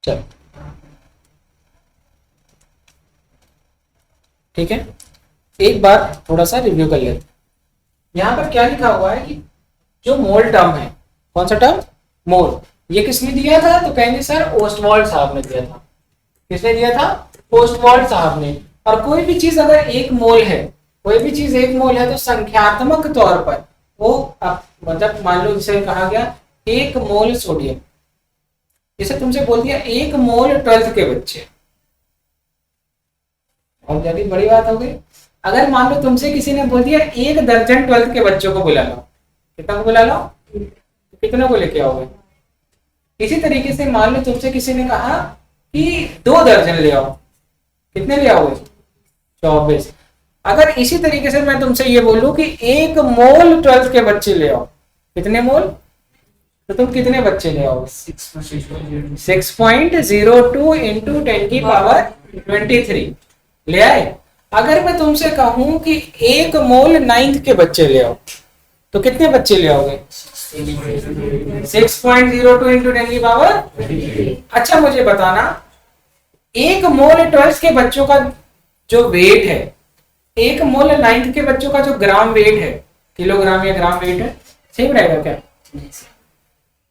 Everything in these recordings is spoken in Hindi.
चलो ठीक है, एक बार थोड़ा सा रिव्यू कर लेते हैं। यहाँ पर क्या लिखा हुआ है कि जो मोल टर्म है, कौन सा टर्म, मोल, ये किसने दिया था, तो कहेंगे सर ओस्टवाल्ड साहब ने दिया था। किसने दिया था, ओस्टवाल्ड साहब ने। और कोई भी चीज अगर एक मोल है, कोई भी चीज एक मोल है, तो संख्यात्मक तौर पर वो मतलब मान लो जिसे कहा गया एक मोल सोडियम, जैसे तुमसे बोल दिया एक मोल 12th के बच्चे, और ज्यादा बड़ी बात हो गई। अगर मान लो तुमसे किसी ने बोल दिया एक दर्जन 12th के बच्चों को बुला लो, कितना को बुला लो, कितने को लेके आओगे। इसी तरीके से मान लो तुमसे किसी ने कहा कि 2 दर्जन ले आओ, कितने ले आओगे, 24। अगर इसी तरीके से मैं तुमसे ये बोलूं कि एक मोल 12th के बच्चे ले आओ, कितने मोल, तो तुम कितने बच्चे ले आओगे, 6.02 इंटू 10 की पावर 23 ले आए। अगर मैं तुमसे कहूं कि एक मोल 9th के बच्चे ले आओ, तो कितने बच्चे ले आओगे, 6.02 इंटू 10 की पावर। अच्छा मुझे बताना, एक मोल 12th के बच्चों का जो वेट है, एक मोल 9th के बच्चों का जो ग्राम वेट है, किलोग्राम या ग्राम वेट है, सेम रहेगा क्या,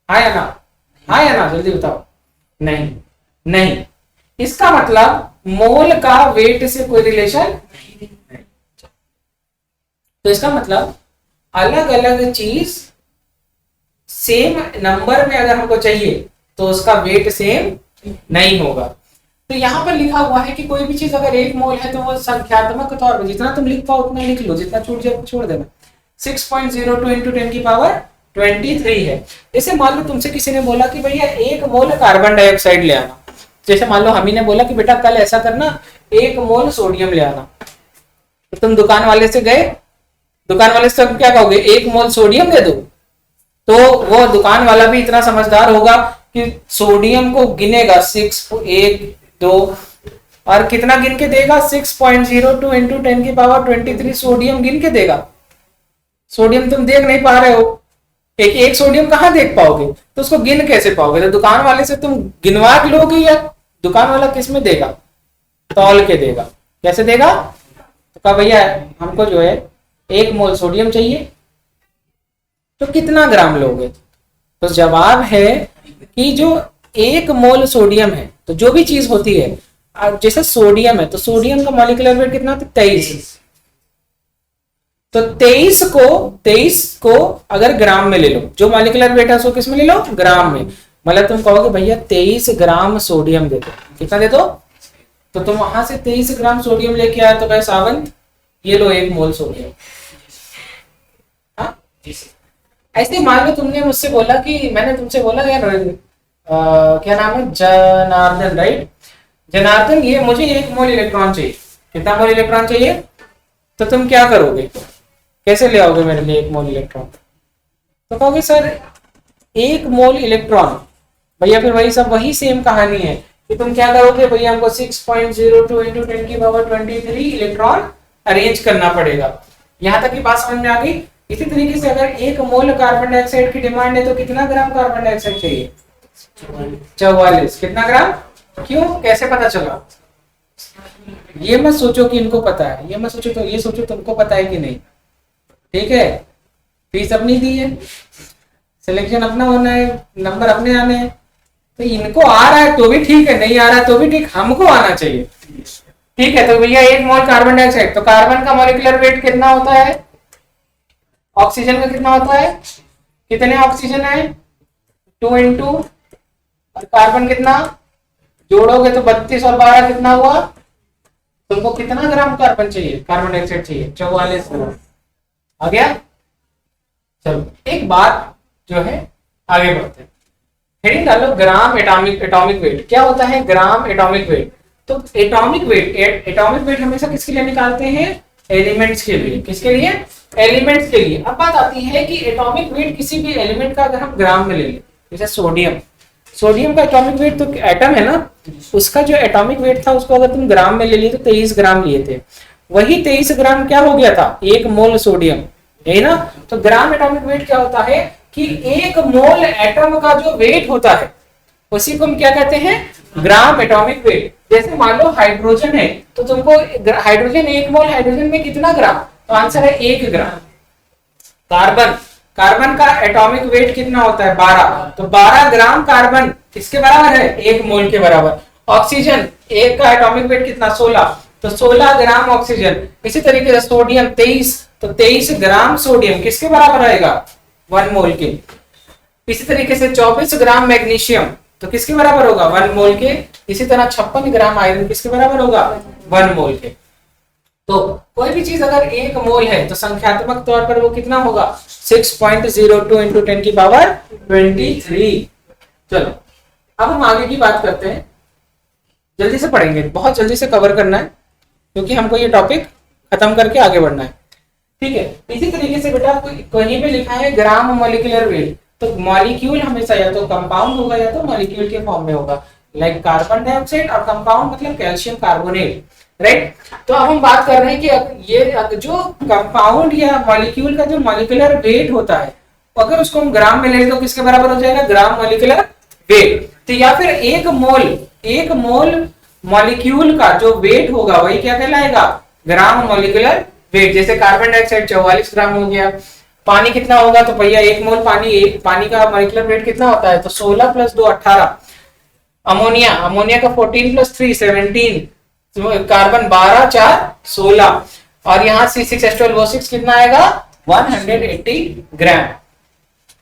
हाँ या ना, हाँ या ना, जल्दी बताओ, नहीं नहीं। इसका मतलब मोल का वेट से कोई रिलेशन नहीं। तो इसका मतलब अलग अलग चीज सेम नंबर में अगर हमको चाहिए तो उसका वेट सेम नहीं होगा। तो यहां पर लिखा हुआ है कि कोई भी चीज अगर एक मोल है तो वो संख्यात्मक तौर पर जितना तुम लिख पाओ उतना लिख लो, जितना छूट जाए छोड़ देना। 6.02 इंटू 10 की पावर 23 है। जैसे मान लो तुमसे किसी ने बोला कि भैया एक मोल कार्बन डाइऑक्साइड ले आना, जैसे मान लो हमी ने बोला कि बेटा कल ऐसा करना एक मोल सोडियम ले आना, तो तुम दुकान वाले से गए, दुकान वाले से क्या कहोगे, एक मोल सोडियम दे दो। तो वो दुकान वाला भी इतना समझदार होगा कि सोडियम को गिनेगा 6 1 2 और कितना गिन के देगा, 6.02 इंटू 10 की पावर 23 सोडियम गिन के देगा। सोडियम तुम देख नहीं पा रहे हो, एक एक सोडियम कहाँ देख पाओगे, तो उसको गिन कैसे पाओगे। तो दुकान वाले से तुम गिनवा लोगे या दुकान वाला किस में देगा, तौल के देगा। कैसे देगा, तो कहा भैया हमको जो है एक मोल सोडियम चाहिए, तो कितना ग्राम लोगे। तो जवाब है कि जो एक मोल सोडियम है, तो जो भी चीज होती है, जैसे सोडियम है तो सोडियम का मॉलिक्यूलर वेट कितना था, 23। तो 23 को अगर ग्राम में ले लो, जो मॉलिक्यूलर वेट है उसको किस में ले लो, ग्राम में। मतलब तुम कहोगे भैया 23 ग्राम सोडियम दे दो, कितना दे दो, तो तुम वहां से 23 ग्राम सोडियम लेके आए, तो भाई सावंत ये लो एक मोल सोडियम। हाँ ऐसे मान लो तुमने मुझसे बोला कि मैंने तुमसे बोला यार क्या नाम है, जनार्दन, राइट, जनार्दन ये मुझे एक मोल इलेक्ट्रॉन चाहिए, कितना मोल इलेक्ट्रॉन चाहिए, तो तुम क्या करोगे, कैसे ले आओगे मेरे लिए एक मोल इलेक्ट्रॉन। तो कहोगे सर एक मोल इलेक्ट्रॉन, भैया फिर वही सब वही सेम कहानी है कि तुम क्या करोगे, भैया हमको 6.02 इंटू 10 की पावर 23 इलेक्ट्रॉन अरेंज करना पड़ेगा। यहां तक की बात समझ में आ गई। इसी तरीके से अगर एक मोल कार्बन डाइऑक्साइड की डिमांड है तो कितना ग्राम कार्बन डाइऑक्साइड चाहिए, 44। कितना ग्राम, क्यों, कैसे पता चला, ये मत सोचो कि इनको पता है, ये मत सोचो, तो ये सोचो तुमको पता है कि नहीं। ठीक है, फीस अपनी दी है, सिलेक्शन अपना होना है, नंबर अपने आने हैं। तो इनको आ रहा है तो भी ठीक है, नहीं आ रहा है तो भी ठीक, हमको आना चाहिए। ठीक है, तो भैया एक मोल कार्बन डाइऑक्साइड, तो कार्बन का मॉलिक्यूलर वेट कितना होता है, ऑक्सीजन का कितना होता है, कितने ऑक्सीजन है, 2 इंटू, और कार्बन कितना जोड़ोगे तो 32 और 12 कितना हुआ, तुमको कितना ग्राम कार्बन चाहिए, कार्बन डाइऑक्साइड चाहिए, 44 ग्राम। आ गया। चलो एक बात जो है आगे बढ़ते हैं, हेडिंग डालो ग्राम एटॉमिक वेट। क्या होता है ग्राम एटॉमिक वेट, तो एटॉमिक वेट हमेशा किसके लिए निकालते हैं, एलिमेंट्स के लिए। किसके लिए, एलिमेंट्स के लिए। अब बात आती है कि एटॉमिक वेट किसी भी एलिमेंट का अगर हम ग्राम में ले लें, जैसे सोडियम का एटॉमिक वेट, तो एटम है ना, उसका जो एटॉमिक वेट था उसको अगर तुम ग्राम में ले लिए तो 23 ग्राम लिए थे। वही 23 ग्राम क्या हो गया था, एक मोल सोडियम, है ना। तो ग्राम एटॉमिक वेट क्या होता है कि एक मोल एटम का जो वेट होता है उसी को हम क्या कहते हैं, ग्राम एटॉमिक वेट। जैसे मान लो हाइड्रोजन है तो तुमको हाइड्रोजन 1 मोल हाइड्रोजन में कितना ग्राम, तो आंसर है 1 ग्राम। कार्बन, कार्बन का एटॉमिक वेट कितना होता है 12, तो 12 ग्राम कार्बन किसके बराबर है 1 मोल के बराबर। ऑक्सीजन एक का एटॉमिक वेट कितना 16, तो 16 ग्राम ऑक्सीजन। इसी तरीके से सोडियम 23, तो 23 ग्राम सोडियम किसके बराबर आएगा 1 मोल के। इसी तरीके से 24 ग्राम मैग्नीशियम तो किसके बराबर होगा 1 मोल के। इसी तरह 56 ग्राम आयरन किसके बराबर होगा 1 मोल के। तो कोई भी चीज अगर 1 मोल है तो संख्यात्मक तौर पर वो कितना होगा 6.02 इंटू 10 की पावर 23। चलो अब हम आगे की बात करते हैं, जल्दी से पढ़ेंगे, बहुत जल्दी से कवर करना है क्योंकि हमको ये टॉपिक खत्म करके आगे बढ़ना है, ठीक है। इसी तरीके से बेटा कहीं पे लिखा है ग्राम मॉलिक्यूलर वेट, तो मॉलिक्यूल हमेशा या तो कंपाउंड होगा या तो मॉलिक्यूल के फॉर्म में होगा, लाइक कार्बन डाइऑक्साइड, और कंपाउंड मतलब कैल्शियम कार्बोनेट, राइट। तो अब हम बात कर रहे हैं कि ये जो कंपाउंड या मॉलिक्यूल का जो मॉलिक्यूलर वेट होता है अगर उसको हम ग्राम में ले तो किसके बराबर हो जाएगा ग्राम मॉलिक्यूलर वेट। तो या फिर 1 मोल मॉलिक्यूल का जो वेट होगा वही क्या कहलाएगा ग्राम मॉलिक्यूलर वेट। जैसे कार्बन डाइऑक्साइड 44 ग्राम हो गया। पानी कितना होगा, तो भैया 1 मोल पानी का मॉलिक्यूलर वेट कितना होता है, तो 16 + 2 18। अमोनिया का 14 + 3 17, कार्बन 12 4 16, और यहाँ C6H12O6 कितना आएगा 180 ग्राम।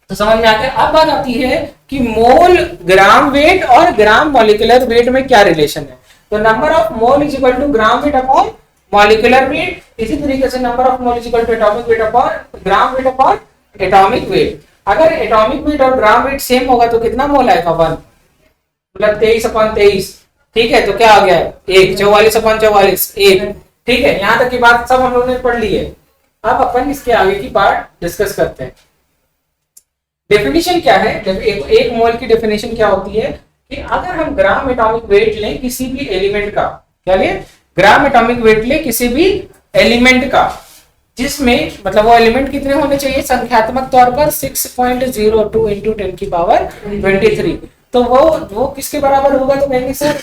तो समझ में आ गया। अब बात आती है कि मोल ग्राम वेट और ग्राम मॉलिक्यूलर वेट में क्या रिलेशन है। तो number of mole is equal to gram weight upon molecular weight. इसी तरीके से number of mole is equal to atomic weight upon gram weight upon atomic weight. अगर एटॉमिक वेट और ग्राम वेट सेम होगा तो कितना मोल आएगा 1, मतलब 23/23, ठीक है। तो क्या आ गया 1, 44/44 1, ठीक है। यहाँ तक की बात सब हम लोगों ने पढ़ ली है। अब अपन इसके आगे की पार्ट डिस्कस करते हैं। डेफिनेशन क्या है, एक मोल की डेफिनेशन क्या होती है कि अगर हम ग्राम एटॉमिक वेट लें किसी भी एलिमेंट का, क्या ले ग्राम एटॉमिक वेट ले किसी भी एलिमेंट का, जिसमें मतलब वो एलिमेंट कितने होने चाहिए संख्यात्मक तौर पर 6.02 इंटू 10 की पावर 23, तो वो किसके बराबर होगा, तो कहेंगे सर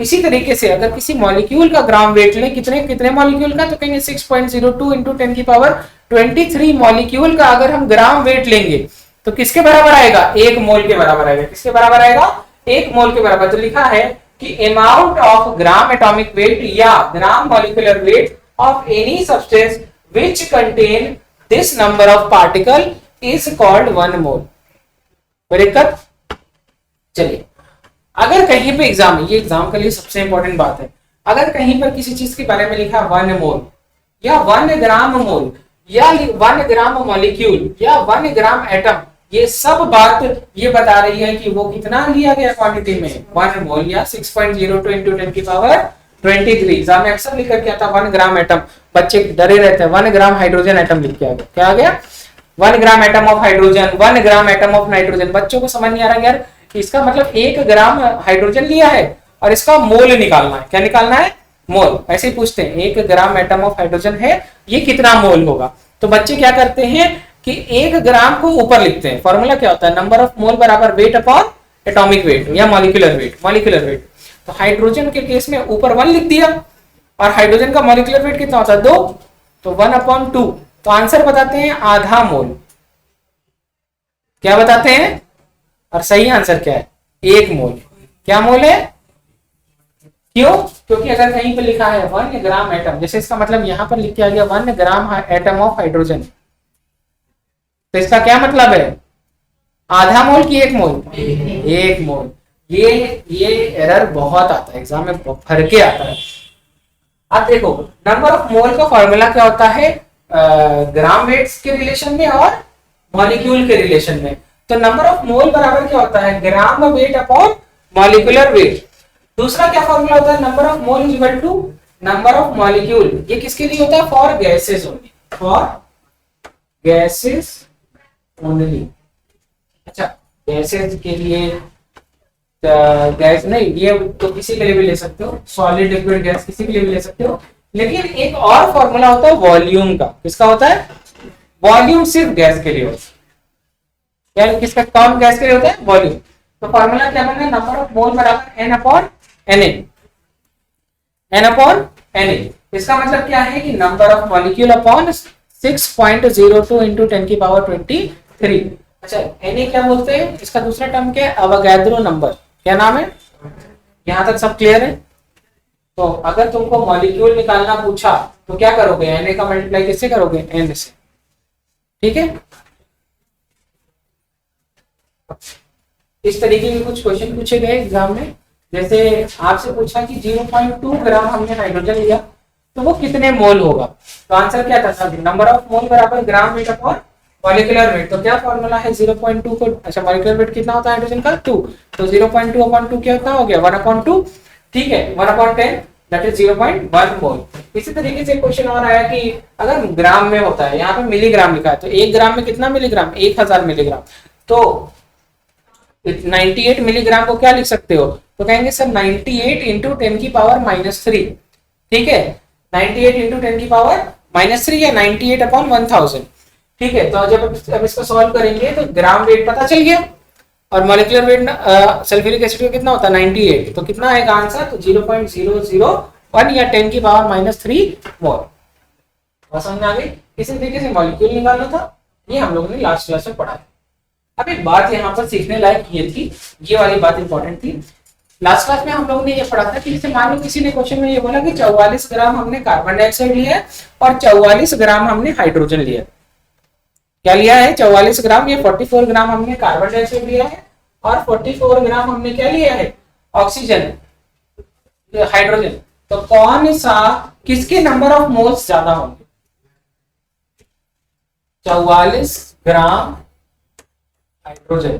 इसी तरीके से अगर किसी मॉलिक्यूल का ग्राम वेट लें कितने मॉलिक्यूल का, तो कहेंगे 6.02 इंटू 10 की पावर 23 मॉलिक्यूल का अगर हम ग्राम वेट लेंगे तो किसके बराबर आएगा 1 मोल के बराबर आएगा। किसके बराबर आएगा 1 मोल के बराबर। तो लिखा है कि amount of gram atomic weight या gram molecular weight of any substance which contain this number of particle is called 1 mole. बराबर। चलिए अगर कहीं पे एग्जाम, ये एग्जाम के लिए सबसे इंपॉर्टेंट बात है, अगर कहीं पर किसी चीज के बारे में लिखा 1 मोल या 1 ग्राम मोल या 1 ग्राम मॉलिक्यूल या 1 ग्राम एटम, ये सब बात ये बता रही है कि वो कितना लिया गया क्वांटिटी में 1 मोल या 6.02 इंटू 10 की पावर 23। एग्जाम में अक्सर लिखा क्या था 1 ग्राम एटम, बच्चे डरे रहते हैं 1 ग्राम हाइड्रोजन एटम लिख के आ गया, क्या आ गया 1 gram atom of hydrogen, 1 gram atom of nitrogen. बच्चों को समझ नहीं आ रहा यार इसका मतलब 1 ग्राम हाइड्रोजन लिया है और इसका मोल निकालना है, क्या निकालना है मोल। ऐसे ही पूछते हैं 1 ग्राम एटम ऑफ हाइड्रोजन है ये कितना मोल होगा, तो बच्चे क्या करते हैं कि 1 ग्राम को ऊपर लिखते हैं। फॉर्मूला क्या होता है नंबर ऑफ मोल बराबर वेट अपॉन एटॉमिक वेट या मॉलिक्यूलर वेट। तो हाइड्रोजन के केस में ऊपर 1 लिख दिया और हाइड्रोजन का मॉलिक्यूलर वेट कितना होता है 2, तो 1/2। तो आंसर बताते हैं आधा मोल, क्या बताते हैं, और सही आंसर क्या है 1 मोल। क्या मोल है, क्यों, क्योंकि अगर कहीं पर लिखा है 1 ग्राम एटम, जैसे इसका मतलब यहां पर लिख के आ गया 1 ग्राम एटम ऑफ हाइड्रोजन, तो इसका क्या मतलब है आधा मोल की 1 मोल, 1 मोल। ये एरर बहुत आता है एग्जाम में, भर के आता है। अब देखो नंबर ऑफ मोल का फॉर्मूला क्या होता है ग्राम वेट्स के रिलेशन में और मॉलिक्यूल के रिलेशन में। तो नंबर ऑफ मोल बराबर क्या होता है gram weight upon molecular weight. दूसरा क्या फॉर्मूला होता है number of mole is equal to number of molecule. ये किसके लिए होता है for gases only, for gases only. अच्छा गैसेस के लिए गैस नहीं, ये तो किसी के लिए भी ले सकते हो, सॉलिड लिक्विड गैस किसी के लिए भी ले सकते हो, लेकिन एक और फॉर्मूला होता है वॉल्यूम का। किसका होता है वॉल्यूम सिर्फ गैस के लिए होता है, किसका कौन गैस के लिए होता है वॉल्यूम। तो फॉर्मूला क्या बना, नंबर ऑफ मोल बराबर n upon Na, n upon Na। इसका मतलब क्या है कि number of molecule upon 6.02 into 10 की पावर 23। अच्छा, Na क्या बोलते हैं, इसका दूसरा टर्म क्या है, अवोगाद्रो नंबर। क्या नाम है, यहां तक सब क्लियर है। तो अगर तुमको मॉलिक्यूल निकालना पूछा तो क्या करोगे, Na का मल्टीप्लाई किससे करोगे, n से। ठीक है, इस तरीके के कुछ क्वेश्चन पूछे गए एग्जाम में। जैसे आपसे पूछा कि 0.2 ग्राम हमने हाइड्रोजन लिया तो वो कितने मोल होगा, तो आंसर क्या था, नंबर ऑफ मोल बराबर ग्राम वेट अपॉन मॉलिक्यूलर वेट। तो क्या फॉर्मूला है 0.2 को, अच्छा मॉलिक्यूलर वेट कितना होता है हाइड्रोजन का 2, तो 0.2 अपॉन 2 क्या होता हो गया 1/2। ठीक है, 1/10 दैट इज 0.1 मोल। इसी तरीके से क्वेश्चन और आया कि अगर ग्राम में होता है, यहाँ पे मिलीग्राम लिखा है, तो 1 ग्राम में कितना मिलीग्राम, 1000 मिलीग्राम। तो 98 मिलीग्राम को क्या लिख सकते हो, तो कहेंगे सर 98 इंटू 10 की पावर -3। ठीक है, 98 इंटू 10 की पावर -3 या 98 अपॉन 1000। ठीक है, तो जब अब इसको सॉल्व करेंगे तो ग्राम वेट पता चल गया, और मॉलिक्यूलर वेट सल्फ्यूरिक एसिड का कितना होता है 98, तो कितना आएगा आंसर, तो 0.001 या 10 की पावर -3 मोल। समझ आ गई। इसी तरीके से मॉलिक्यूल निकालना था, ये हम लोगों ने लास्ट क्लास में पढ़ा है। अब एक बात यहाँ पर सीखने लायक ये थी, ये वाली बात इंपॉर्टेंट थी। लास्ट क्लास में हम लोगों ने ये पढ़ा था कि जैसे मान लो किसी ने क्वेश्चन में ये बोला कि 44 ग्राम हमने कार्बन डाइऑक्साइड लिया है और 44 ग्राम हमने हाइड्रोजन लिया है। क्या लिया है, 44 ग्राम, ये 44 ग्राम हमने कार्बन डाइऑक्साइड लिया है और 44 ग्राम हमने क्या लिया है, ऑक्सीजन, हाइड्रोजन। तो कौन सा, किसके नंबर ऑफ मोल्स ज्यादा होंगे, 44 ग्राम हाइड्रोजन।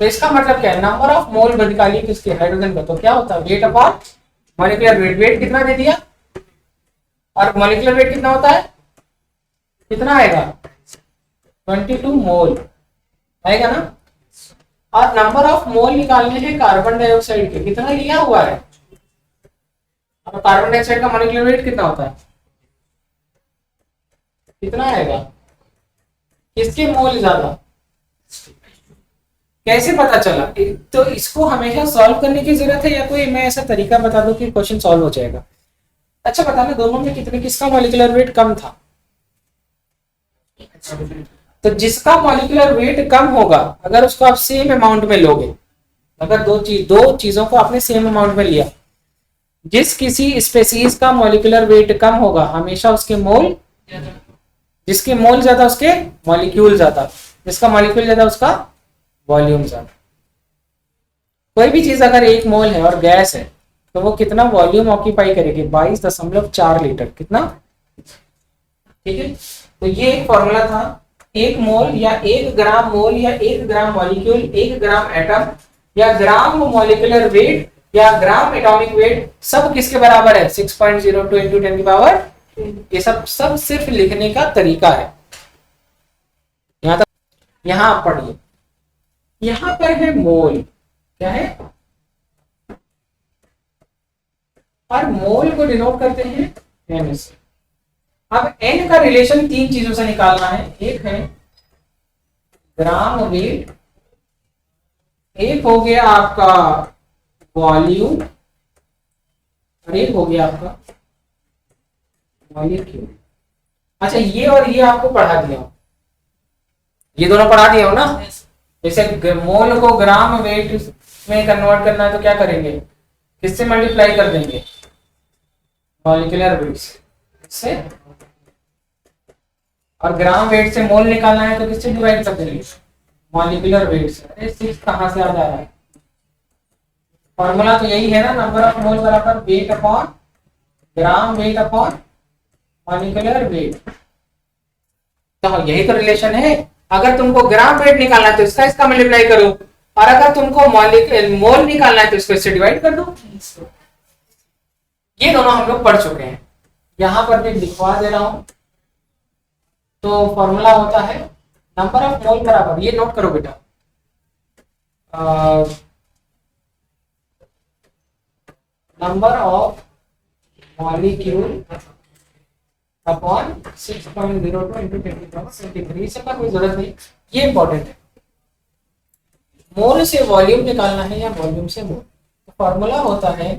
तो इसका मतलब क्या है, नंबर ऑफ मोल निकालिए किसके, हाइड्रोजन का। तो क्या होता है, weight upon molecular weight. Weight कितना दे दिया, और मॉलिक्यूलर वेट कितना होता है, कितना आएगा 22 मोल आएगा ना। और नंबर ऑफ मोल निकालने हैं कार्बन डाइऑक्साइड के, कितना लिया हुआ है, और कार्बन डाइऑक्साइड का मॉलिक्यूलर वेट कितना होता है, कितना आएगा, किसके मोल ज्यादा, कैसे पता चला। तो इसको हमेशा सॉल्व करने की जरूरत है, या कोई मैं ऐसा तरीका बता दूं कि क्वेश्चन सॉल्व हो जाएगा। अच्छा बताना, दोनों में कितने, किसका मॉलिक्यूलर वेट कम था, तो जिसका मॉलिक्यूलर वेट कम होगा अगर उसको आप सेम अमाउंट में लोगे, अगर दो चीजों को आपने सेम अमाउंट में लिया, जिस किसी स्पेसीज का मॉलिक्यूलर वेट कम होगा हमेशा उसके मोल, जिसके मोल ज्यादा उसके मॉलिक्यूल ज्यादा, जिसका मॉलिक्यूल ज्यादा उसका वॉल्यूम ज्यादा। कोई भी चीज अगर 1 मोल है और गैस है तो वो कितना वॉल्यूम ऑक्यूपाई करेगी, 22.4 लीटर, कितना। ठीक है, तो ये एक फॉर्मूला था, 1 मोल या 1 ग्राम मोल या 1 ग्राम मॉलिक्यूल, 1 ग्राम एटम या ग्राम मॉलिक्यूलर वेट या ग्राम एटॉमिक वेट, सब किसके बराबर है, 6.02 इंटू 10 की पावर। ये सब सिर्फ लिखने का तरीका है। यहां तक, यहां आप पढ़िए, यहां पर है मोल, क्या है, और मोल को डिनोट करते हैं एन से। अब एन का रिलेशन 3 चीजों से निकालना है, एक है ग्राम वेट, एक हो गया आपका वॉल्यूम, और एक हो गया आपका मॉलिक्यूल। अच्छा, ये और ये आपको पढ़ा दिया हो, ये दोनों पढ़ा दिया हो ना। जैसे मोल को ग्राम वेट में कन्वर्ट करना है तो क्या करेंगे, किससे मल्टीप्लाई कर देंगे, मॉलिक्यूलर वेट से, और ग्राम वेट से मोल निकालना है तो किससे डिवाइड कर देंगे, मॉलिक्यूलर वेट से। अरे 6 कहां से आ जा रहा है, फॉर्मूला तो यही है ना, नंबर ऑफ मोल बराबर wait upon gram weight upon molecular wait. तो यही तो रिलेशन है। अगर तुमको ग्राम वेट निकालना है तो इसका मल्टीप्लाई करो, और अगर तुमको मोल निकालना है तो इसको इससे डिवाइड कर दो। ये दोनों हम लोग पढ़ चुके हैं, यहां पर मैं लिखवा दे रहा हूं। तो फॉर्मूला होता है नंबर ऑफ मोल बराबर, ये नोट करो बेटा, number of molecule upon 6.02 into 10 की पावर 23। इसका कोई जरूरत नहीं, ये इंपॉर्टेंट है। मोल से वॉल्यूम निकालना है या वॉल्यूम से मोल, तो फॉर्मूला होता है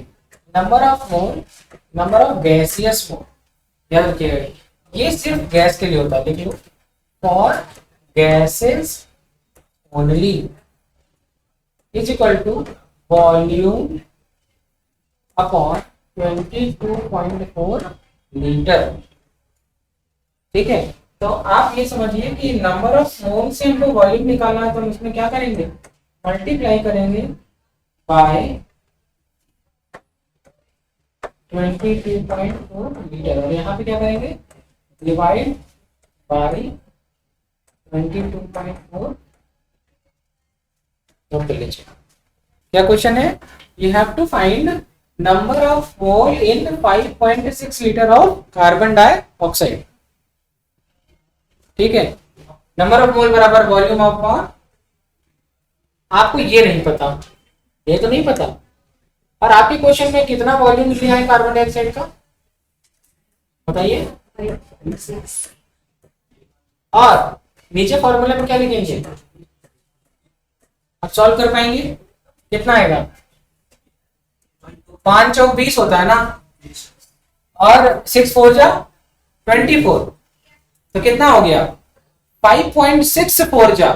number of mole, number of gaseous mole. याद रखिएगा ये सिर्फ गैस के लिए होता है, लिख लो for gases only is equal to volume upon 22.4 litre. ठीक है, तो आप ये समझिए कि नंबर ऑफ मोल से हमको वॉल्यूम निकालना है, तो हम इसमें क्या करेंगे, मल्टीप्लाई करेंगे बाय 22.4 लीटर, और यहाँ पे क्या करेंगे, डिवाइड बाय 22.4। नोट कर लीजिए क्या क्वेश्चन है, you have to find number of mole in 5.6 litre of carbon dioxide. ठीक है, नंबर ऑफ मोल बराबर वॉल्यूम ऑफ, आपको ये नहीं पता, ये तो नहीं पता, और आपके क्वेश्चन में कितना वॉल्यूम दिया है कार्बन डाइऑक्साइड का बताइए, और नीचे फॉर्मूले में क्या लिखेंगे, आप सॉल्व कर पाएंगे, कितना आएगा, 5 चौक 20 होता है ना, और 6 4 जा 24, तो कितना हो गया 5.64 जा,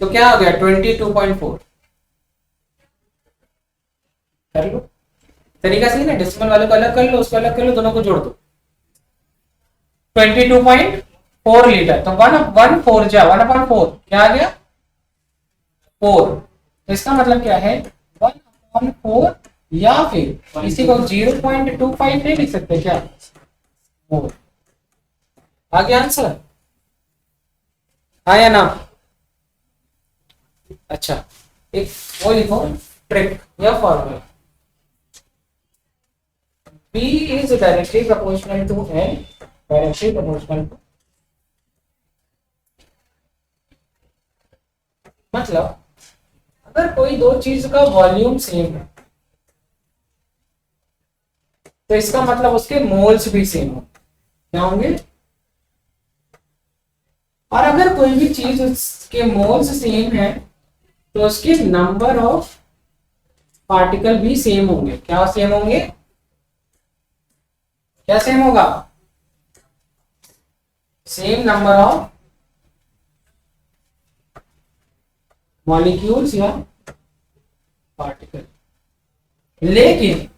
तो क्या हो गया 22.4। कर लो तरीका सही ना, डेसिमल वाले को अलग कर लो, उसको अलग कर लो, दोनों को जोड़ दो, 22.4 लीटर, तो 1 4 जा 1/4 क्या आ गया 4, तो इसका मतलब क्या है 1/4, या फिर इसी को 0.25 नहीं लिख सकते क्या, मोल। आ गया आंसर, आया ना। अच्छा, एक वो लिखो ट्रिक या formula, P is directly proportional to N, directly proportional to, मतलब अगर कोई दो चीज का वॉल्यूम सेम है तो इसका मतलब उसके मोल्स भी सेम हो, क्या होंगे, और अगर कोई भी चीज उसके मोल्स सेम है तो उसके नंबर ऑफ पार्टिकल भी सेम होंगे, क्या सेम होंगे, क्या सेम होगा, सेम नंबर ऑफ मॉलिक्यूल्स या पार्टिकल, लेकिन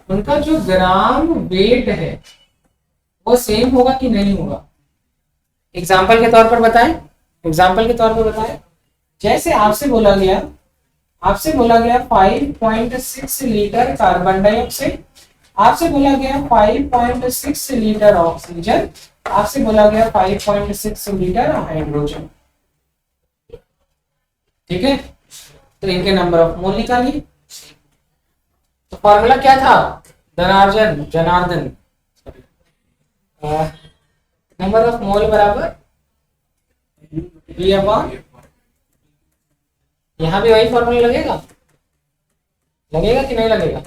उनका जो ग्राम वेट है वो सेम होगा कि नहीं होगा। एग्जाम्पल के तौर पर बताएं, जैसे आपसे बोला गया 5.6 लीटर कार्बन डाइऑक्साइड, आपसे बोला गया 5.6 लीटर ऑक्सीजन, आपसे बोला गया 5.6 लीटर हाइड्रोजन। ठीक है, तो इनके नंबर ऑफ मोल निकालिए। तो फॉर्मूला क्या था, जनार्दन नंबर ऑफ मोल बराबर V अपॉन, यहां भी वही फॉर्मूला लगेगा कि नहीं लगेगा,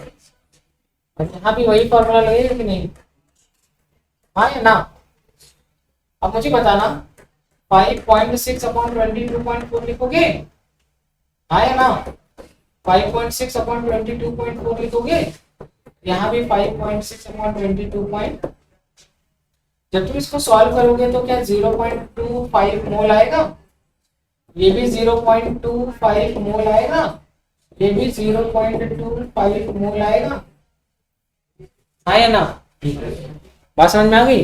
यहाँ भी वही फॉर्मूला लगेगा कि नहीं, हाँ या ना। अब मुझे बताना 5.6 अपॉन 22.4 लिखोगे, हाँ या ना, 5.6 अपॉन 22.4 लिखोगे, यहाँ भी 5.6 अपॉन 22. जब तुम इसको सॉल्व करोगे तो क्या 0.25 मोल आएगा, ये भी 0.25 मोल आएगा, ये भी 0.25 मोल आएगा, हाँ या ना, बात समझ में आ गई।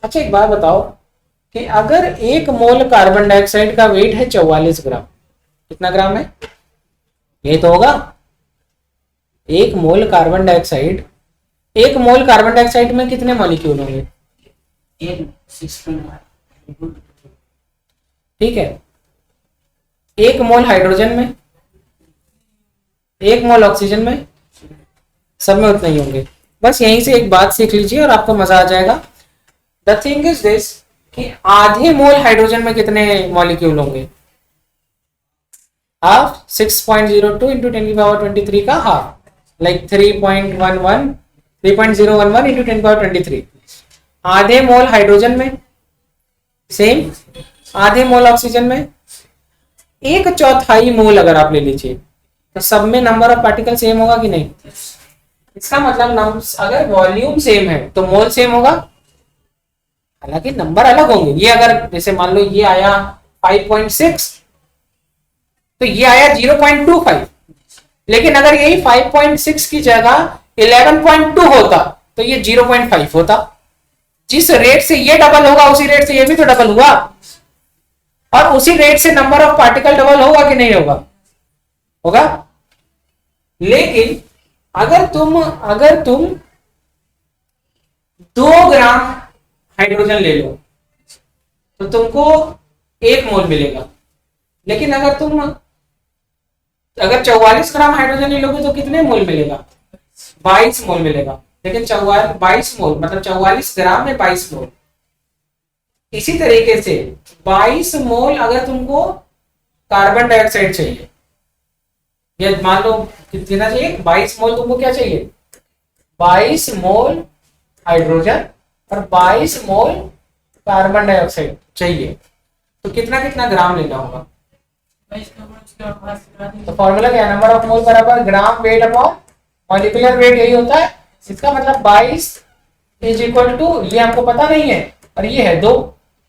अच्छा एक बात बताओ कि अगर 1 मोल कार्बन डाइऑक्साइड का वेट है 44 ग्राम, कितना ग्राम है, ये तो होगा 1 mole carbon dioxide, 1 mole carbon dioxide में कितने मॉलिक्यूल होंगे, 6. ठीक है, 1 मोल हाइड्रोजन में, 1 मोल ऑक्सीजन में, सब में उतने ही होंगे। बस यहीं से एक बात सीख लीजिए और आपको मजा आ जाएगा। द थिंग इज दिस कि आधे मोल हाइड्रोजन में कितने मॉलिक्यूल होंगे, हाफ, 6.02 इंटू 10⁻23 का हाफ, लाइक 3.011 इंटू 10⁻23। आधे मोल हाइड्रोजन में सेम, आधे मोल ऑक्सीजन में, एक चौथाई मोल अगर आप ले लीजिए तो सब में नंबर ऑफ पार्टिकल सेम होगा कि नहीं? इसका मतलब अगर वॉल्यूम सेम है तो मोल सेम होगा, हालांकि नंबर अलग होंगे। ये अगर जैसे मान लो ये आया 5.6 तो ये आया 0.25, लेकिन अगर यही 5.6 की जगह 11.2 होता तो ये 0.5 होता। जिस रेट से ये डबल होगा उसी रेट से ये भी तो डबल हुआ, और उसी रेट से नंबर ऑफ पार्टिकल डबल होगा कि नहीं होगा? होगा। लेकिन अगर तुम 2 ग्राम हाइड्रोजन ले लो तो तुमको 1 मोल मिलेगा, लेकिन अगर 44 ग्राम हाइड्रोजन ले लोगे तो कितने मोल मिलेगा? 22 मोल मिलेगा। लेकिन 22 मोल मतलब 44 ग्राम में 22 मोल। इसी तरीके से 22 मोल अगर तुमको कार्बन डाइऑक्साइड चाहिए, या मान लो कितना चाहिए, 22 मोल तुमको क्या चाहिए? 22 मोल हाइड्रोजन और 22 मोल कार्बन डाइऑक्साइड चाहिए, तो कितना कितना ग्राम लेना होगा? तो फॉर्मूला क्या है? नंबर ऑफ मोल बराबर ग्राम वेट अपॉन मॉलिक्यूलर वेट, यही होता है। इसका मतलब 22 इज इक्वल टू, ये हमको पता नहीं है, और ये है 2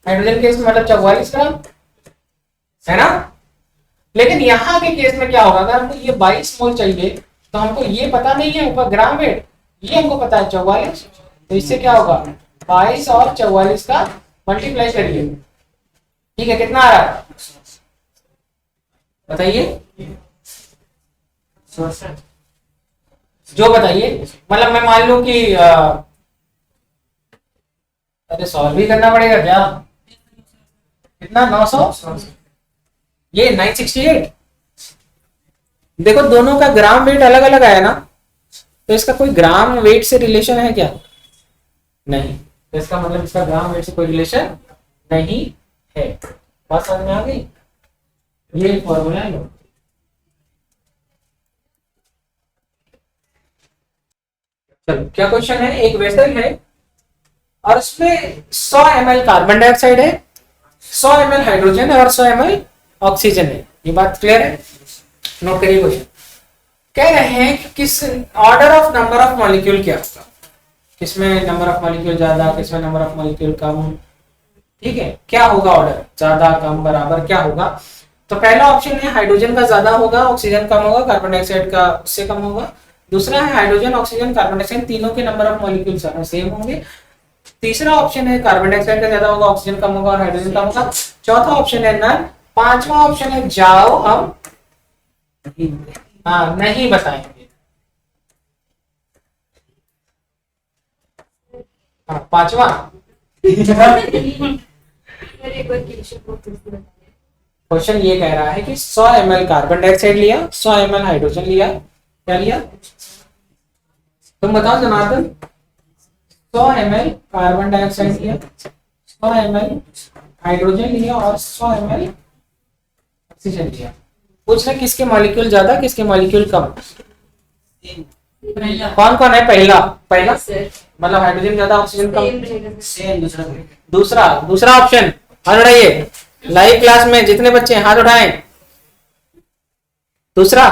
हाइड्रोजन केस में मतलब 44 ग्राम, है ना। लेकिन यहाँ के केस में क्या होगा, अगर हमको ये 22 मोल चाहिए तो हमको ये पता नहीं है ऊपर ग्राम वेट, ये हमको पता है 44, तो इससे क्या होगा 22 और 44 का मल्टीप्लाई करिए, ठीक है, कितना आ रहा है बताइए? जो बताइए, मतलब मैं मान लूं कि अरे सॉल्व भी करना पड़ेगा क्या? कितना 900, ये 968। देखो दोनों का ग्राम वेट अलग अलग आया ना, तो इसका कोई ग्राम वेट से रिलेशन है क्या? नहीं, तो इसका मतलब इसका ग्राम वेट से कोई रिलेशन नहीं है। बात समझ में आ गई? ये फॉर्मूला है। चलो क्या क्वेश्चन है, एक वेसल है और उसमें 100 ml कार्बन डाइऑक्साइड है, 100 ml हाइड्रोजन है और 100 ml ऑक्सीजन है। ये बात क्लियर है? नोट करिए क्वेश्चन। कह रहे हैं कि किस order of number of molecule क्या होगा, किसमें नंबर ऑफ मॉलिक्यूल ज्यादा, किसमें नंबर ऑफ मॉलिक्यूल कम, ठीक है, क्या होगा ऑर्डर, ज्यादा कम बराबर क्या होगा? तो पहला ऑप्शन है हाइड्रोजन का ज्यादा होगा, ऑक्सीजन कम होगा, कार्बन डाइऑक्साइड का उससे कम होगा। दूसरा है हाइड्रोजन ऑक्सीजन कार्बन डाइऑक्साइड तीनों के नंबर ऑफ मॉलिक्यूल सेम होंगे। तीसरा ऑप्शन है कार्बन डाइऑक्साइड का ज्यादा होगा, ऑक्सीजन कम होगा और हाइड्रोजन कम होगा। चौथा ऑप्शन है नन। पांचवा ऑप्शन है जाओ हम नहीं बताएंगे। पांचवा क्वेश्चन ये कह रहा है कि 100 ml कार्बन डाइऑक्साइड लिया, 100 ml हाइड्रोजन लिया, क्या लिया तुम बताओ जनार्दन? 100 ml कार्बन डाइऑक्साइड लिया, 100 ml हाइड्रोजन लिया और 100 ml ऑक्सीजन लिया। पूछ रहे किसके मॉलिक्यूल ज्यादा किसके मॉलिक्यूल कम? कौन कौन है? पहला मतलब हाइड्रोजन ज्यादा ऑक्सीजन कम। दूसरा ऑप्शन हाथ उठाइए, लाइव क्लास में जितने बच्चे हाथ उठाएं। दूसरा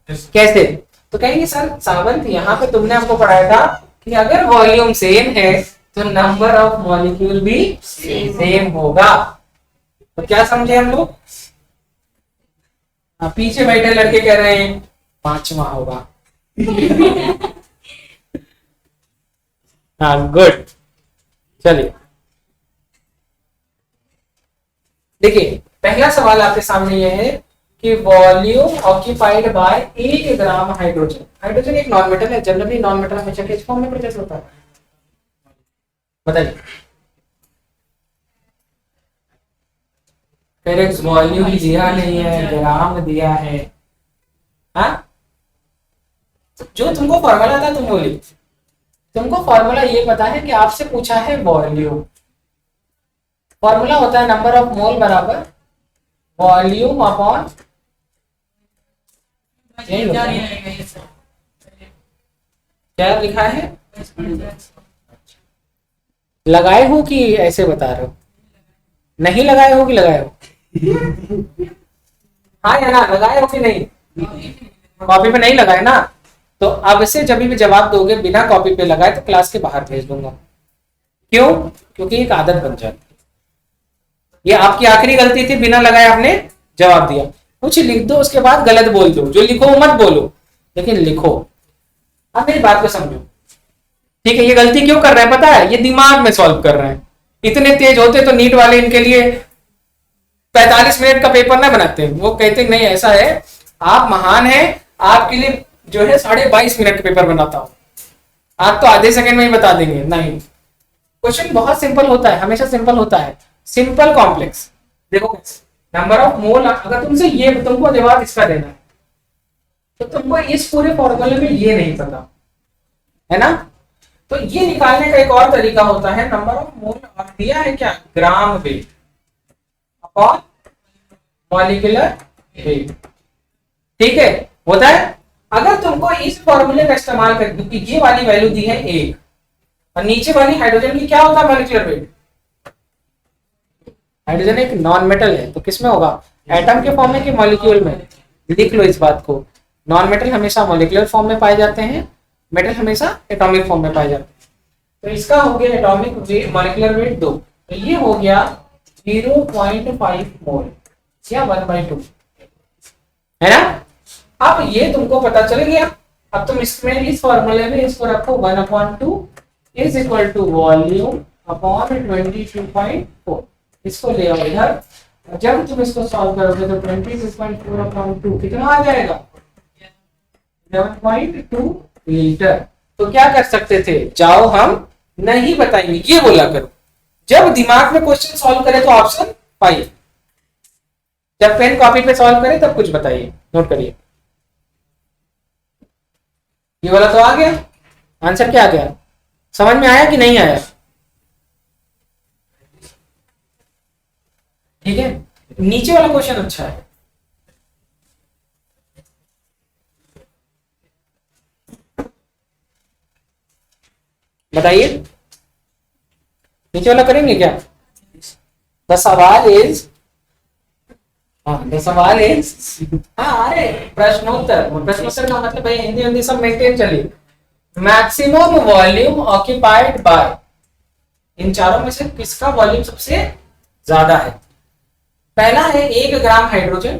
कैसे? तो कहेंगे सर सावंत यहाँ पे तुमने हमको पढ़ाया था कि अगर वॉल्यूम सेम है तो नंबर ऑफ मॉलिक्यूल भी सेम होगा। तो क्या समझे हम लोग? पीछे बैठे लड़के कह रहे हैं पांचवा होगा। हाँ गुड। चलिए देखिए पहला सवाल आपके सामने यह है कि volume occupied by 1 gram hydrogen. Hydrogen एक नॉन मेटल है, जनरली नॉन मेटल हमेशा किस फॉर्म में प्रेजेंट होता है बताइए? वॉल्यूम दिया नहीं है, ग्राम दिया है। हाँ जो तुमको फॉर्मूला था तुम बोली, तुमको फॉर्मूला ये पता है कि आपसे पूछा है वॉल्यूम। फॉर्मूला होता है नंबर ऑफ मोल बराबर वॉल्यूम अपॉन, क्या लिखा है? लगाए हो कि ऐसे बता रहे हो? नहीं लगाए हो कि लगाए हो? हाँ या ना, लगाए हो कि नहीं? कॉपी पे नहीं लगाए ना, तो अब से जब भी जवाब दोगे बिना कॉपी पे लगाए तो क्लास के बाहर भेज दूंगा। क्यों? क्योंकि एक आदत बन जाती है। ये आपकी आखिरी गलती थी, बिना लगाए आपने जवाब दिया। कुछ लिख दो उसके बाद गलत बोल दो, जो लिखो वो मत बोलो, लेकिन लिखो। अब मेरी बात को समझो, ठीक है? ये गलती क्यों कर रहे हैं पता है? ये दिमाग में सॉल्व कर रहे हैं। इतने तेज होते तो नीट वाले इनके लिए 45 मिनट का पेपर ना बनाते, वो कहते नहीं ऐसा है, आप महान हैं, आपके लिए जो है 22.5 मिनट का पेपर बनाता हूं, आप तो आधे सेकंड में ही बता देंगे। नहीं, क्वेश्चन बहुत सिंपल होता है, हमेशा सिंपल होता है, सिंपल कॉम्प्लेक्स। देखो नंबर ऑफ मोल, अगर तुमसे ये तुमको जवाब इसका देना है तो तुमको इस पूरे फॉर्मूले में ये नहीं पता है ना, तो ये निकालने का एक और तरीका होता है, नंबर ऑफ मोल और दिया है क्या, ग्राम वेट अपॉन मॉलिक्यूलर वेट। ठीक है, होता है। अगर तुमको इस फॉर्मूले का इस्तेमाल कर, क्योंकि ये वाली वैल्यू दी है 1 और नीचे वाली हाइड्रोजन की क्या होता है मॉलिक्यूलर वेट? हाइड्रोजन एक नॉन मेटल है, तो किसमें होगा, एटम के फॉर्म में कि मॉलिक्यूल में? लिख लो इस बात को, नॉन मेटल हमेशा मॉलिक्यूलर फॉर्म में पाए जाते हैं, मेटल हमेशा एटॉमिक फॉर्म में पाए जाते हैं। तो इसका हो गया एटॉमिक वेट, मॉलिक्यूलर वेट 2, तो ये हो गया 0.5 मोल या 1/2, है ना? अब ये तुमको पता चल गया। अब तुम इसमें इस फॉर्मूले में इसको रखो 1/2 is equal to volume upon 22.4, इसको ले आओ इधर। जब तुम इसको सॉल्व करोगे तो 22.4/2 कितना आ जाएगा, 11.2 लीटर। तो क्या कर सकते थे, जाओ हम नहीं बताएंगे ये बोला करो, जब दिमाग में क्वेश्चन सॉल्व करे तो ऑप्शन पाइए, जब पेन कॉपी पे सॉल्व करे तब कुछ बताइए, नोट करिए। ये वाला तो आ गया, आंसर क्या आ गया, समझ में आया कि नहीं आया? ठीक है, नीचे वाला क्वेश्चन अच्छा है। बताइए, नीचे वाला करेंगे क्या? द सवाल इज, द सवाल इज, हाँ अरे प्रश्नोत्तर, प्रश्नोत्तर का मतलब भाई हिंदी हिंदी सब मेंटेन चलिए। मैक्सिमम वॉल्यूम ऑक्यूपाइड बाय, इन चारों में से किसका वॉल्यूम सबसे ज्यादा है? पहला है 1 ग्राम हाइड्रोजन,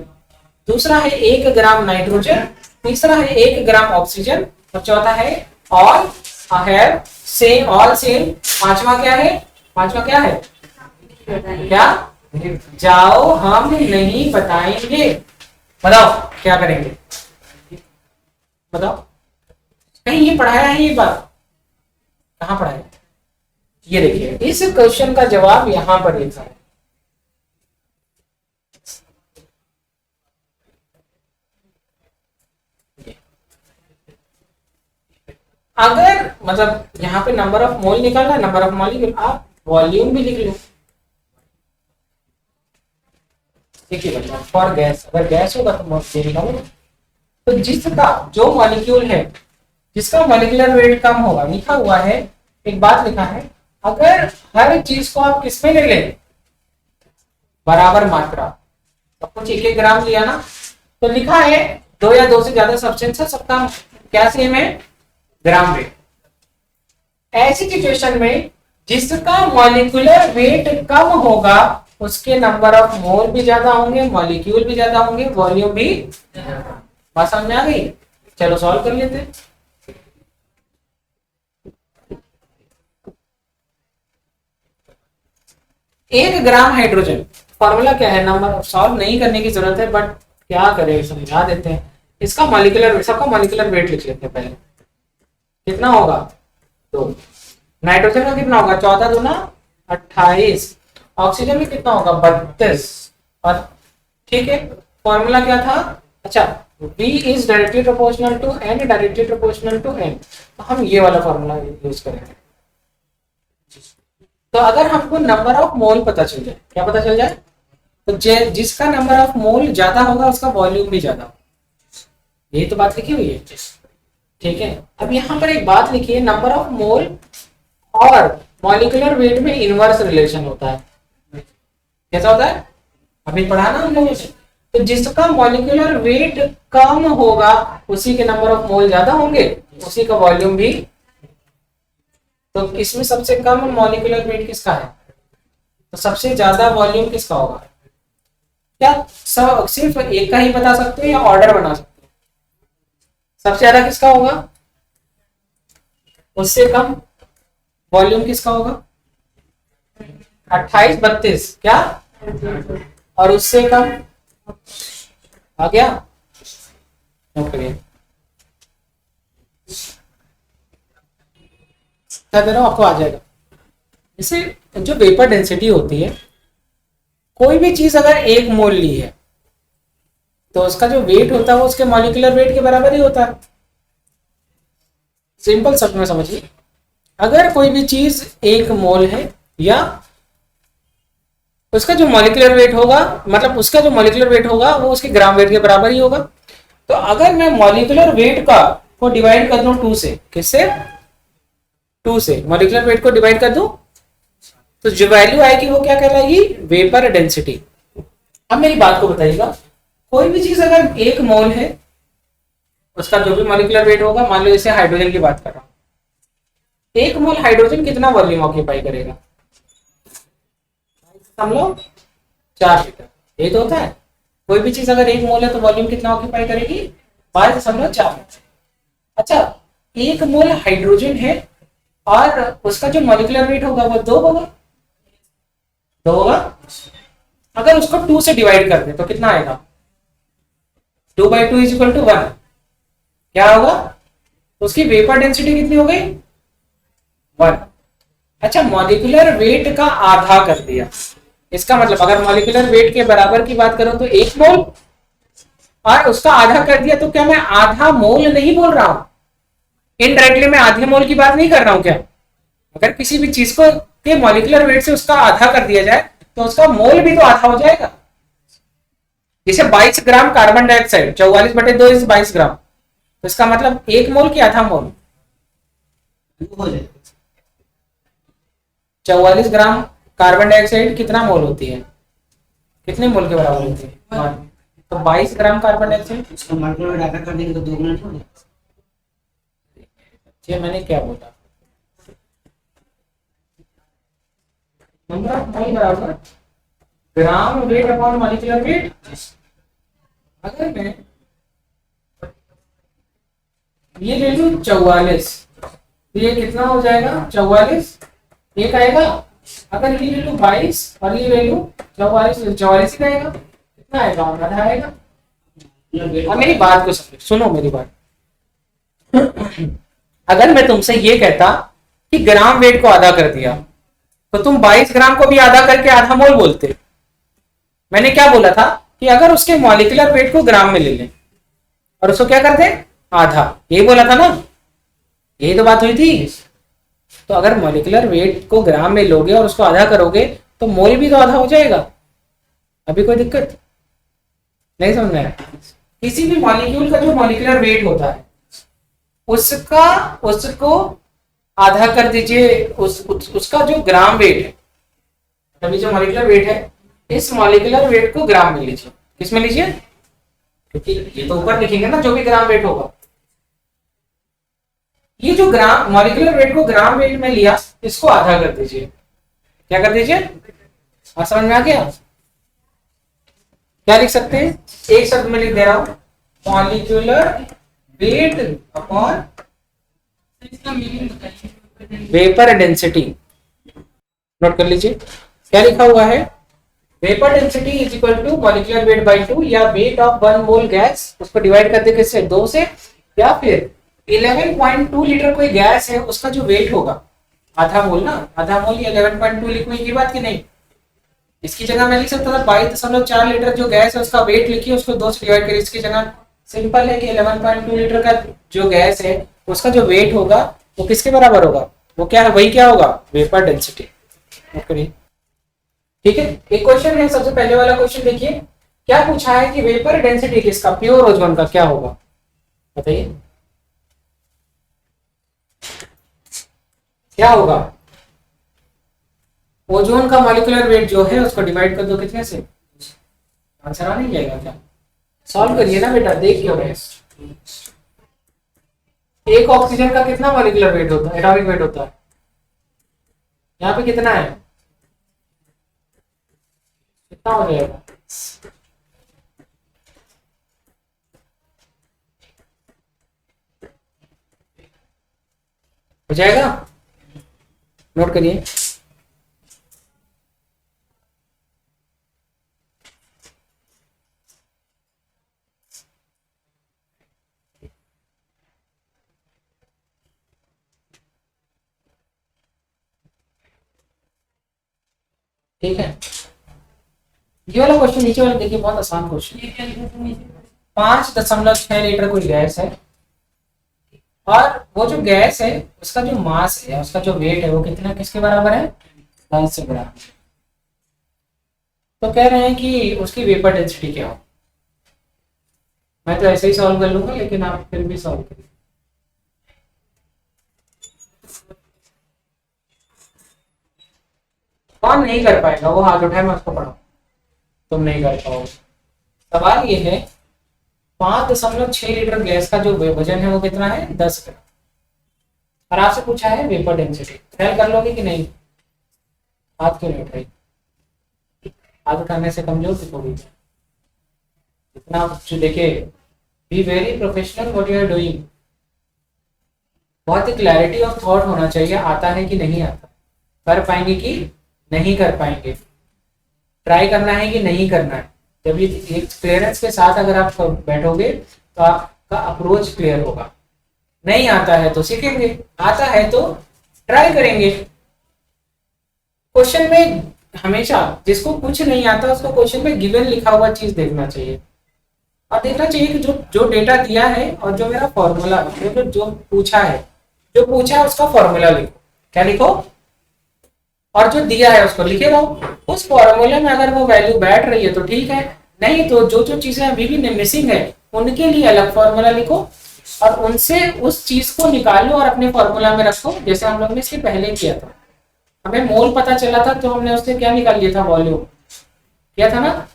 दूसरा है 1 ग्राम नाइट्रोजन, तीसरा है 1 ग्राम ऑक्सीजन और चौथा है all have same, all same. पांचवा क्या है, पांचवा क्या है, क्या? जाओ हम नहीं बताएंगे। बताओ क्या करेंगे, बताओ, कहीं ये पढ़ाया है ये बात, कहां पढ़ाया? ये देखिए इस क्वेश्चन का जवाब यहां पर लिखा है। अगर मतलब यहाँ पे नंबर ऑफ मोल निकालना है, नंबर ऑफ मॉलिक्यूल, आप वॉल्यूम भी लिख लो। देखिए बच्चा, फॉर गैस, अगर गैस होगा तो मॉलिक्यूल निकालो, तो जिसका जो मॉलिक्यूल है जिसका मॉलिक्यूलर वेट कम होगा, लिखा हुआ है, एक बात लिखा है, अगर हर चीज को आप किसमें ले लें, बराबर मात्रा, तो कुछ 1-1 ग्राम लिया ना, तो लिखा है 2 या 2 से ज्यादा सब्सटेंस है, सबका क्या सेम है, ग्राम वेट। ऐसी सिचुएशन में जिसका मॉलिक्यूलर वेट कम होगा उसके नंबर ऑफ मोल भी ज्यादा होंगे, मॉलिक्यूल भी ज्यादा होंगे, वॉल्यूम भी। बात समझ में आ गई? चलो सॉल्व कर लेते हैं। एक ग्राम हाइड्रोजन, फॉर्मूला क्या है, नंबर सॉल्व नहीं करने की जरूरत है बट क्या करें, समझा देते हैं। इसका मॉलिक्यूलर, सबका मॉलिक्यूलर वेट लिख लेते हैं पहले, कितना होगा 2, नाइट्रोजन का कितना होगा 14 दूना 28, ऑक्सीजन में कितना होगा 32, और ठीक है फॉर्मूला क्या था, अच्छा V is directly proportional to N, directly proportional to N, तो हम ये वाला फॉर्मूला यूज करेंगे। तो अगर हमको नंबर ऑफ मोल पता चल जाए, क्या पता चल जाए, तो जिसका नंबर ऑफ मोल ज्यादा होगा उसका वॉल्यूम भी ज्यादा होगा, यही तो बात लिखी हुई है। ठीक है, अब यहाँ पर एक बात लिखी है, नंबर ऑफ मोल और मॉलिक्यूलर वेट में इनवर्स रिलेशन होता है। कैसा होता है, अभी पढ़ा ना हम लोगों ने। तो जिसका मॉलिक्यूलर वेट कम होगा उसी के नंबर ऑफ मोल ज्यादा होंगे, उसी का वॉल्यूम भी। तो इसमें सबसे कम मॉलिक्यूलर वेट किसका है, तो सबसे ज्यादा वॉल्यूम किसका होगा? क्या सब सिर्फ एक का ही बता सकते हो या ऑर्डर बना सकते हो? सबसे ज्यादा किसका होगा, उससे कम वॉल्यूम किसका होगा? 28 32 क्या, और उससे कम आ गया, नोट करिए। क्या कह रहा हूं, आपको आ जाएगा। जैसे जो वेपर डेंसिटी होती है, कोई भी चीज अगर 1 मोल ली है तो उसका जो वेट होता है वो उसके मॉलिक्यूलर वेट के बराबर ही होता है। सिंपल शब्द में समझिए, अगर कोई भी चीज 1 मोल है या उसका जो मॉलिक्यूलर वेट होगा, मतलब उसका जो मॉलिक्यूलर वेट होगा वो उसके ग्राम वेट के बराबर ही होगा। तो अगर मैं मॉलिक्यूलर वेट का को डिवाइड कर दूं 2 से, किससे? 2 से मॉलिक्यूलर वेट को डिवाइड कर दूं तो जो वैल्यू आएगी वो क्या कहलाएगी? Vapour density. अब मेरी बात को बताइएगा, कोई भी चीज अगर 1 मोल है, उसका जो भी मॉलिक्यूलर वेट होगा, मान लो इसे हाइड्रोजन की बात कर रहा हूं, 1 मोल हाइड्रोजन कितना वॉल्यूम ऑक्यूपाई करेगा? समझ लो 4 लीटर। ये तो होता है, कोई भी चीज अगर 1 मोल है तो वॉल्यूम कितना ऑक्यूपाई करेगी? 5.4। अच्छा, 1 मोल हाइड्रोजन है और उसका जो मॉलिक्यूलर वेट होगा वो 2 होगा, 2 होगा। अगर उसको 2 से डिवाइड कर दे तो कितना आएगा? 2/2 इज इक्वल टू 1। क्या होगा? उसकी वेपर डेंसिटी कितनी हो गई? 1। अच्छा, मॉलिक्यूलर वेट का आधा कर दिया, इसका मतलब अगर मॉलिक्यूलर वेट के बराबर की बात करूं तो 1 मोल और उसका आधा कर दिया, तो क्या मैं आधा मोल नहीं बोल रहा हूं? इनडायरेक्टली मैं आधे मोल की बात नहीं कर रहा हूं क्या? अगर किसी भी चीज को के मॉलिक्यूलर वेट से उसका आधा कर दिया जाए तो उसका मोल भी तो आधा हो जाएगा। जैसे 22 ग्राम कार्बन डाइऑक्साइड, 44/2 इज 22 ग्राम, तो इसका मतलब 1 मोल की आधा मोल हो जाएगा। 44 ग्राम कार्बन डाइऑक्साइड कितना मोल होती है, कितने मोल के बराबर होती है? तो 22 ग्राम कार्बन डाइऑक्साइड, उसका मॉलिक्यूलर वेट आधा कर देंगे तो 2 गुना हो जाएगा। ये मैंने क्या बोला, नंबर ऑफ मोल बराबर ग्राम वेट अपॉन मॉलिक्यूलर वेट। अगर मैं ये ले लूं 44, तो ये कितना हो जाएगा? 44 एक आएगा। अगर ये ले लूं 22 और ये ले लूं 44, 44 ही आएगा। कितना आएगा? आधा आएगा। अब मेरी बात को सुनो, मेरी बात। अगर मैं तुमसे ये कहता कि ग्राम वेट को आधा कर दिया, तो तुम 22 ग्राम को भी आधा करके आधा मोल बोलते। मैंने क्या बोला था कि अगर उसके मॉलिक्यूलर वेट को ग्राम में ले लें और उसको क्या कर दे? आधा। यही बोला था ना, यही तो बात हुई थी। तो अगर मॉलिक्यूलर वेट को ग्राम में लोगे और उसको आधा करोगे तो मोल भी तो आधा हो जाएगा। अभी कोई दिक्कत नहीं? समझ में आया? किसी भी मॉलिक्यूल का जो मॉलिक्यूलर वेट होता है उसको आधा कर दीजिए, उसका जो ग्राम वेट है, तभी जो मॉलिक्यूलर वेट है, इस मॉलिक्यूलर वेट को ग्राम में लीजिए। किस में लीजिए? क्योंकि ये तो ऊपर लिखेंगे ना जो भी ग्राम वेट होगा। ये जो ग्राम मॉलिक्यूलर वेट को ग्राम वेट में लिया, इसको आधा कर दीजिए। क्या कर दीजिए? समझ में आ गया? क्या लिख सकते हैं? एक शब्द में लिख दे रहा हूं, molecular weight upon vapour density. Note कर लीजिए क्या लिखा हुआ है। Vapour density is equal to molecular weight by 2, या वेट ऑफ 1 मोल गैस, उसको डिवाइड कर दे किससे? 2 से, या फिर 11.2 लीटर कोई गैस है उसका जो वेट होगा, आधा मोल ना, आधा मोल या 11.2 लिखने की बात की नहीं। इसकी जगह मैं लिख सकता था 22.4 लीटर जो गैस है उसका वेट लिखिए, उसको 2 से डिवाइड करिए। इसकी जगह सिंपल है कि 11.2 लीटर का जो गैस है उसका जो वेट होगा वो किसके बराबर होगा? वो क्या है? वही क्या होगा? Vapour density. ठीक है, एक क्वेश्चन है, सबसे पहले वाला क्वेश्चन देखिए। क्या पूछा है कि वेपर डेंसिटी किसका, प्योर ओजोन का, क्या होगा बताइए? क्या होगा? ओजोन का मॉलिक्यूलर वेट जो है उसको डिवाइड कर दो कितने से? आंसर आ नहीं जाएगा क्या? सॉल्व करिए ना बेटा, देखिए गैस। एक ऑक्सीजन का कितना मॉलिक्यूलर वेट होता है, एटॉमिक वेट होता है? यहाँ पे कितना है, कितना हो जाएगा? हो जाएगा, नोट करिए। ठीक है, ये वाला क्वेश्चन नीचे वाला देखिए, बहुत आसान क्वेश्चन। 5.6 लीटर कोई गैस है, और वो जो गैस है उसका जो मास है, उसका जो वेट है, वो कितना, किसके बराबर है? 10 ग्राम। तो कह रहे हैं कि उसकी वेपर डेंसिटी क्या हो। मैं तो ऐसे ही सॉल्व कर लूंगा, लेकिन आप फिर भी सॉल्व करिए। कौन नहीं कर पाएगा, वो हाथ उठाए, मैं उसको पढ़ाऊं। तुम नहीं कर पाओगे। सवाल ये है, 5.6 लीटर गैस का जो वजन है वो कितना है? 10 ग्राम। और आपसे पूछा है वेपर डेंसिटी। ख्याल कर लोगे कि नहीं? हाथ क्यों नहीं उठाई? हाथ उठाने से कमजोर दिखोगी। इतना देखिए, be very professional what you are doing. बहुत ही क्लैरिटी ऑफ थॉट होना चाहिए, आता है कि नहीं आता, कर पाएंगे कि नहीं कर पाएंगे, ट्राई करना है कि नहीं करना है। जब ये एक क्लियरेंस के साथ अगर आप बैठोगे तो आपका अप्रोच क्लियर होगा। नहीं आता है तो सीखेंगे, आता है तो ट्राई करेंगे। क्वेश्चन में हमेशा जिसको कुछ नहीं आता उसको क्वेश्चन में गिवन लिखा हुआ चीज देखना चाहिए, और देखना चाहिए कि जो जो डेटा दिया है और जो मेरा फॉर्मूला, जो पूछा है, जो पूछा है उसका फॉर्मूला लिखो। क्या लिखो? और जो दिया है उसको लिखे रहो। उस फॉर्मूले में अगर वो वैल्यू बैठ रही है तो ठीक है, नहीं तो जो जो चीजें अभी भी मिसिंग है उनके लिए अलग फॉर्मूला लिखो, और उनसे उस चीज को निकालो और अपने फॉर्मूला में रखो। जैसे हम लोग ने इसके पहले किया था, हमें मोल पता चला था तो हमने उससे क्या निकाल लिया था? वॉल्यूम किया था ना।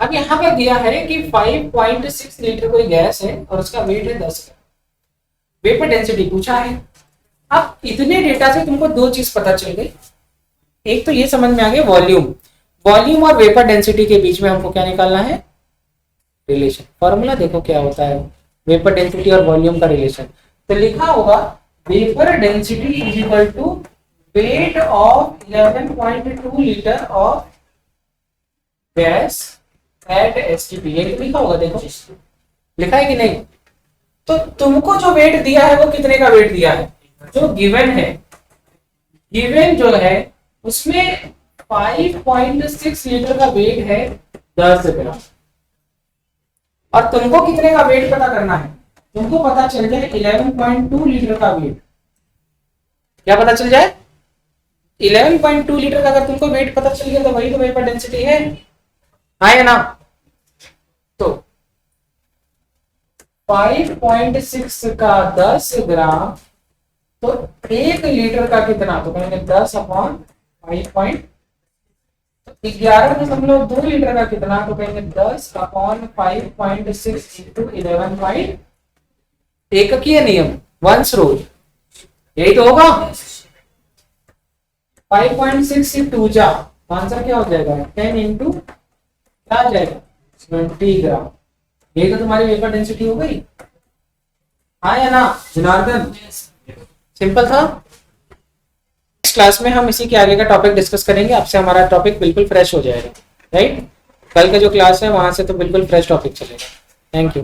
अब यहाँ पर दिया है कि 5.6 लीटर कोई गैस है और उसका वेट है 10 ग्राम। वेपर डेंसिटी पूछा है। अब इतने डेटा से तुमको दो चीज पता चल गई। एक तो ये समझ में आ गया, वॉल्यूम, वॉल्यूम और वेपर डेंसिटी के बीच में हमको क्या निकालना है? रिलेशन। फॉर्मूला देखो क्या होता है, वेपर डेंसिटी और वॉल्यूम का रिलेशन। तो लिखा होगा vapour density is equal to weight of 11.2 litre of gas at STP. ये लिखा होगा, देखो लिखा है कि नहीं? तो तुमको जो वेट दिया है वो कितने का वेट दिया है? जो गिवन है, गिवन जो है उसमें 5.6 लीटर का वेट है 10 ग्राम, और तुमको कितने का वेट पता करना है? तुमको पता चल जाए 11.2 लीटर का वेट। क्या पता चल जाए? 11.2 लीटर का अगर तुमको वेट पता चल गया तो वही तो वेपर डेंसिटी है, हाँ या ना? तो 5.6 का 10 ग्राम, तो 1 लीटर का कितना? तो कहेंगे 10/5. 11.2 लीटर का कितना? तो कहेंगे 10/5.6 इंटू 11. एककीय नियम, वंस रूल, यही तो होगा। 5.6 से 2 जा, आंसर क्या हो जाएगा? 10 इंटू क्या आ जाएगा? 20 ग्राम। ये तो तुम्हारी वेपर डेंसिटी हो गई, हाँ या ना जनार्दन? सिंपल था। नेक्स्ट क्लास में हम इसी के आगे का टॉपिक डिस्कस करेंगे, आपसे हमारा टॉपिक बिल्कुल फ्रेश हो जाएगा, राइट? कल का जो क्लास है वहां से तो बिल्कुल फ्रेश टॉपिक चलेगा। Thank you.